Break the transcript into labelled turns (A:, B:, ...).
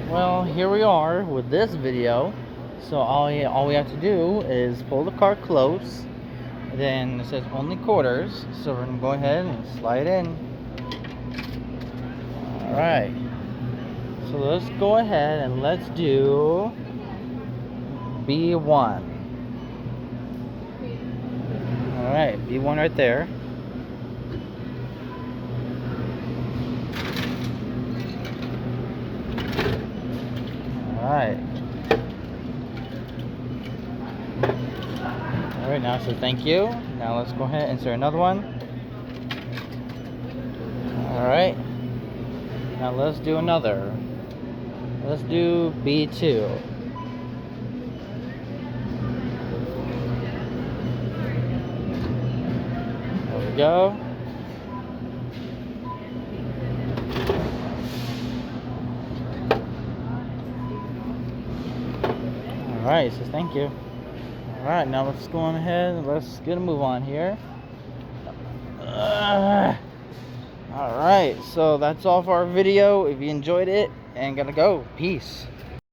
A: Well, here we are with this video. So all we have to do is pull the cart close. Then it says only quarters. So we're gonna go ahead and slide in. Alright. So let's go ahead and let's do B1. Alright, B1 right there. Alright. Alright, now it says thank you. Now let's go ahead and insert another one. Alright. Now let's do another. Let's do B2. There we go. Alright, it says thank you. Alright, now let's go on ahead and let's get a move on here. Alright, so that's all for our video. If you enjoyed it, and gotta go. Peace.